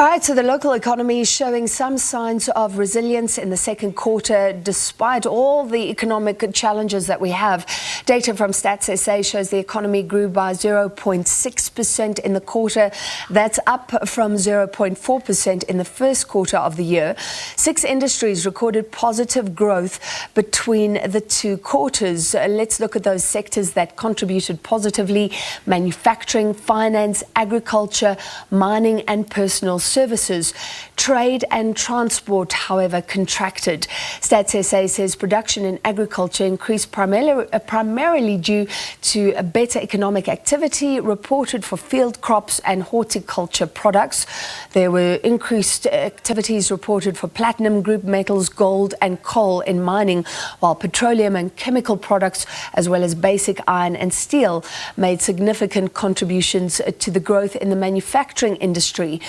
All right, so the local economy is showing some signs of resilience in the second quarter despite all the economic challenges that we have. Data from Stats SA shows the economy grew by 0.6% in the quarter. That's up from 0.4% in the first quarter of the year. 6 industries recorded positive growth between the two quarters. Let's look at those sectors that contributed positively: manufacturing, finance, agriculture, mining and personal services. Trade and transport, however, contracted. Stats SA says production in agriculture increased primarily due to a better economic activity reported for field crops and horticulture products. There were increased activities reported for platinum group metals, gold and coal in mining, while petroleum and chemical products, as well as basic iron and steel, made significant contributions to the growth in the manufacturing industry.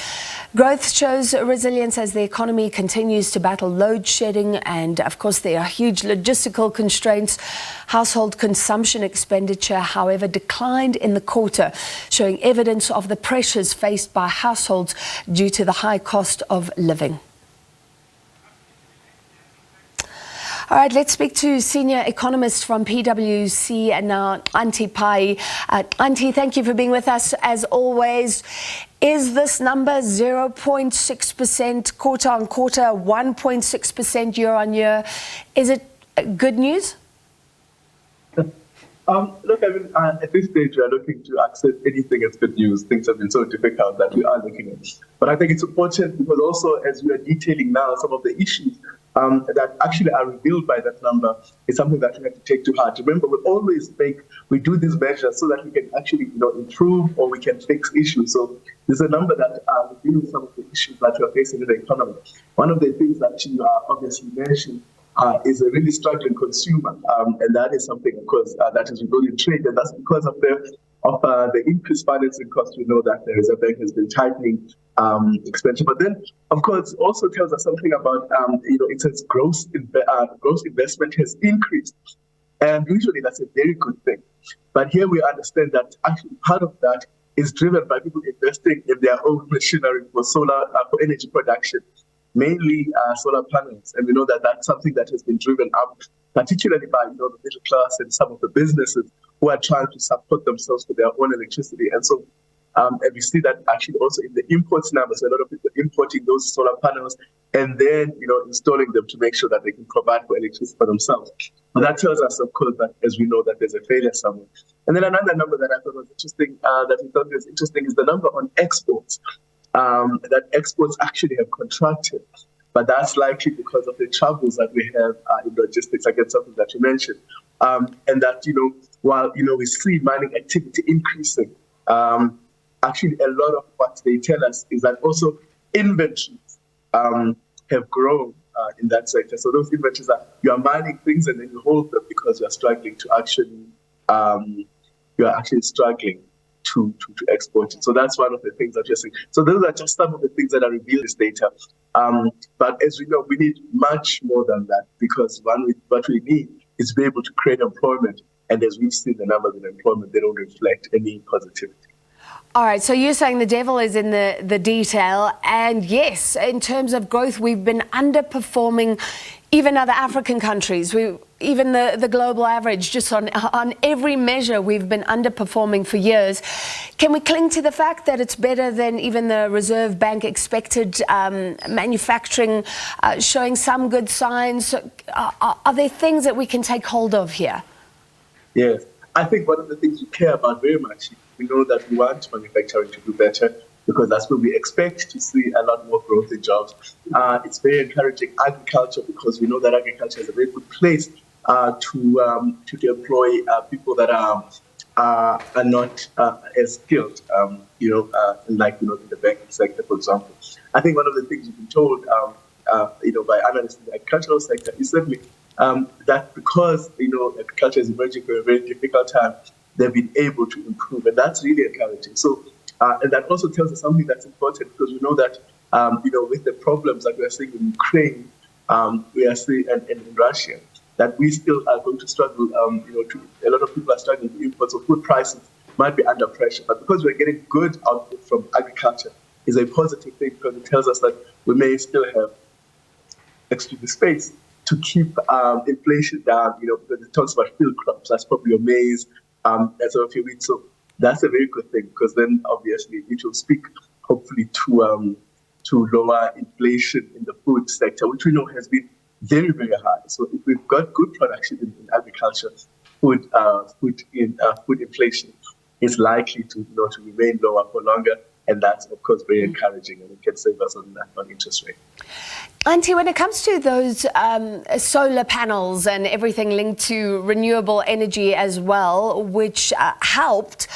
Growth shows resilience as the economy continues to battle load shedding, and of course there are huge logistical constraints. Household consumption expenditure, however, declined in the quarter, showing evidence of the pressures faced by households due to the high cost of living. All right, let's speak to Senior Economist from PwC now, Xhanti Payi. Xhanti, thank you for being with us as always. Is this number 0.6% quarter on quarter, 1.6% year on year? Is it good news? Look, I mean, at this stage, we are looking to accept anything as good news. Things have been so difficult that we are looking at. But I think it's important because also, as we are detailing now, some of the issues that actually are revealed by that number is something that we have to take to heart. Remember, we do these measures so that we can actually, improve or we can fix issues. So there's a number that reveals some of the issues that we are facing in the economy. One of the things that you obviously mentioned is a really struggling consumer, and that is something, of course, that is revealed in trade, and that's because of the increased financing costs. We know that the Reserve Bank has been tightening expenditure, but then, of course, also tells us something about, it says gross investment has increased, and usually that's a very good thing. But here we understand that actually part of that is driven by people investing in their own machinery for for energy production, mainly solar panels. And we know that that's something that has been driven up, particularly by the middle class and some of the businesses who are trying to support themselves with their own electricity. And so and we see that actually also in the imports numbers, a lot of people importing those solar panels and then installing them to make sure that they can provide for electricity for themselves. But that tells us, of course, that as we know that there's a failure somewhere. And then another number that I thought was interesting, is the number on exports. That exports actually have contracted, but that's likely because of the troubles that we have in logistics, again, something that you mentioned, and that while we see mining activity increasing, actually a lot of what they tell us is that also inventories have grown in that sector. So those inventories you are mining things and then you hold them because you are struggling to actually struggling to export it. So that's one of the things that you're seeing. So those are just some of the things that are revealed in this data. But as we know, we need much more than that, because what we need is to be able to create employment. And as we've seen, the numbers in employment, they don't reflect any positivity. All right, so you're saying the devil is in the detail. And yes, in terms of growth, we've been underperforming even other African countries. Even the global average, just on every measure, we've been underperforming for years. Can we cling to the fact that it's better than even the Reserve Bank expected? Manufacturing showing some good signs. Are there things that we can take hold of here? Yes, I think one of the things we care about very much, we know that we want manufacturing to do better, because that's where we expect to see a lot more growth in jobs. It's very encouraging agriculture, because we know that agriculture is a very good place to employ people that are not as skilled, like in the banking sector, for example. I think one of the things we've been told, by analysts in the agricultural sector is certainly that because agriculture is emerging for a very difficult time, they've been able to improve, and that's really encouraging. So, and that also tells us something that's important, because we know that with the problems that we are seeing in Ukraine, we are seeing and in Russia, that we still are going to struggle. A lot of people are struggling to import, so food prices might be under pressure. But because we're getting good output from agriculture, is a positive thing because it tells us that we may still have extra space to keep inflation down, because it talks about field crops. That's probably your maize, as of a few weeks. So that's a very good thing because then obviously it will speak hopefully to lower inflation in the food sector, which we know has been very, very high. So if we've got good production in agriculture, food inflation is likely to remain lower for longer. And that's, of course, very encouraging, and it can save us on interest rate. Auntie, when it comes to those solar panels and everything linked to renewable energy as well, which helped,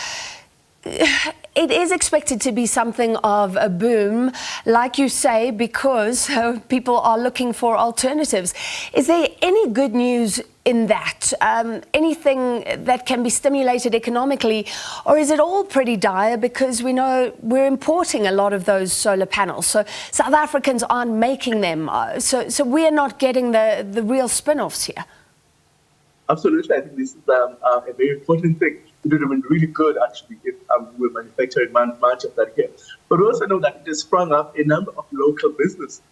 it is expected to be something of a boom, like you say, because people are looking for alternatives. Is there any good news in that? Anything that can be stimulated economically, or is it all pretty dire because we know we're importing a lot of those solar panels, so South Africans aren't making them, so we're not getting the real spin-offs here? Absolutely, I think this is a very important thing. It would have been really good, actually, if we were manufacturing much of that here. But we also know that it has sprung up a number of local businesses,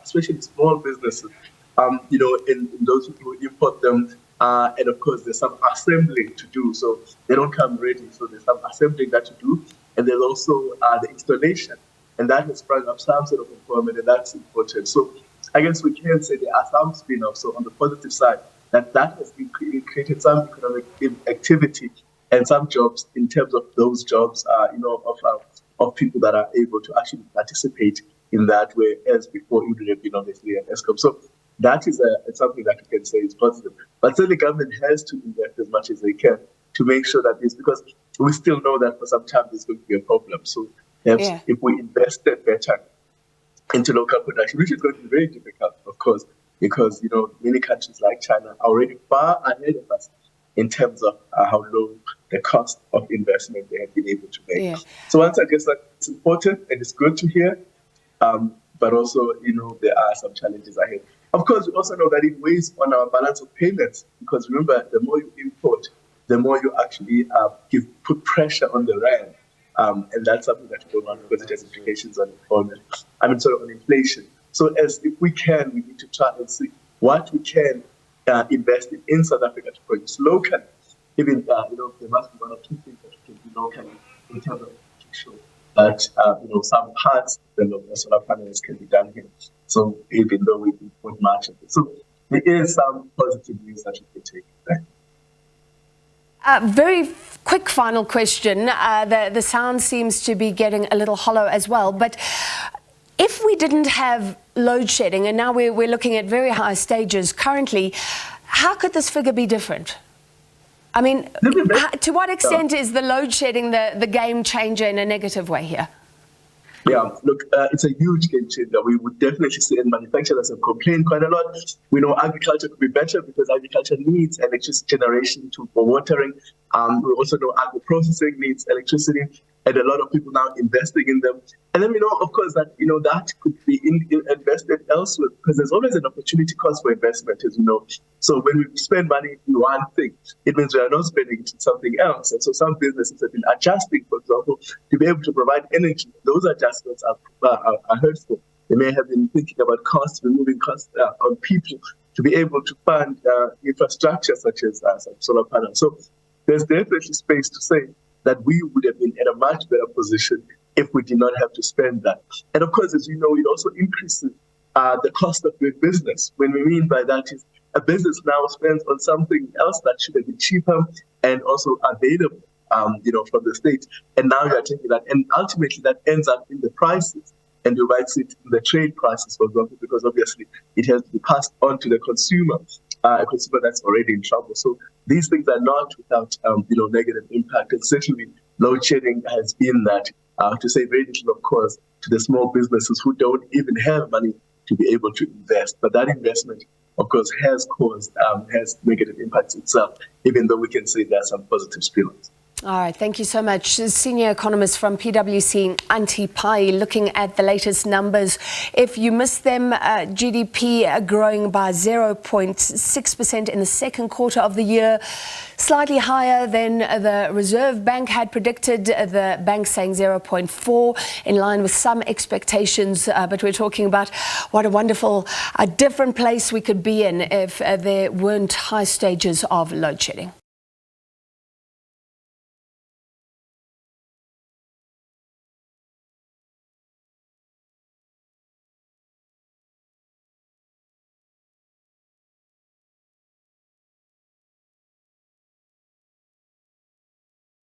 especially small businesses, in those people who import them. And of course, there's some assembling to do. So they don't come ready. So there's some assembling that to do. And there's also the installation. And that has sprung up some sort of employment, and that's important. So I guess we can say there are some spin-offs. So on the positive side, that has created some economic activity and some jobs in terms of those jobs, of people that are able to actually participate in that way, as before it would have been obviously an ESCOM. So that is something that we can say is positive. But certainly government has to invest as much as they can to make sure that this, because we still know that for some time there's going to be a problem. So if we invested better into local production, which is going to be very difficult, of course, because many countries like China are already far ahead of us in terms of how low the cost of investment they have been able to make. Yeah. So once I guess that it's important and it's good to hear, but also, there are some challenges ahead. Of course, we also know that it weighs on our balance of payments, because remember, the more you import, the more you actually put pressure on the rand. And that's something that we don't want because it has implications on employment. On inflation. So if we can, we need to try and see what we can invest in South Africa to produce locally. Even, there must be one or two things that we can do locally in terms of making sure that, some parts of the solar panels can be done here. So even though we import much of it. So there is some positive news that we can take there. Very quick final question. The sound seems to be getting a little hollow as well, but if we didn't have load shedding, and now we're looking at very high stages currently, how could this figure be different? I mean, to what extent is the load shedding the game changer in a negative way here? Yeah, look, it's a huge game changer. We would definitely see, and manufacturers have complained quite a lot. We know agriculture could be better because agriculture needs electricity generation for watering. We also know agro-processing needs electricity, and a lot of people now investing in them. And then we know, of course, that that could be invested elsewhere, because there's always an opportunity cost for investment, as you know. So when we spend money in one thing, it means we are not spending it in something else. And so some businesses have been adjusting, for example, to be able to provide energy. Those adjustments are hurtful. They may have been thinking about costs, removing costs on people to be able to fund infrastructure such as solar panels. So there's definitely space to say that we would have been in a much better position if we did not have to spend that. And of course, as you know, it also increases the cost of doing business. When we mean by that is a business now spends on something else that should have been cheaper and also available, from the state. And now you are taking that, and ultimately that ends up in the prices. And you might see it in the trade prices, for example, because obviously it has to be passed on to the consumer, a consumer that's already in trouble. So these things are not without, negative impact. And certainly load shedding has been that, to say very little, of course, to the small businesses who don't even have money to be able to invest. But that investment, of course, has caused, has negative impacts itself, even though we can say there are some positive spin-offs. All right, thank you so much. Senior Economist from PwC, Xhanti Payi, looking at the latest numbers. If you missed them, GDP growing by 0.6% in the second quarter of the year, slightly higher than the Reserve Bank had predicted. The bank saying 0.4, in line with some expectations. But we're talking about what a wonderful, different place we could be in if there weren't high stages of load shedding.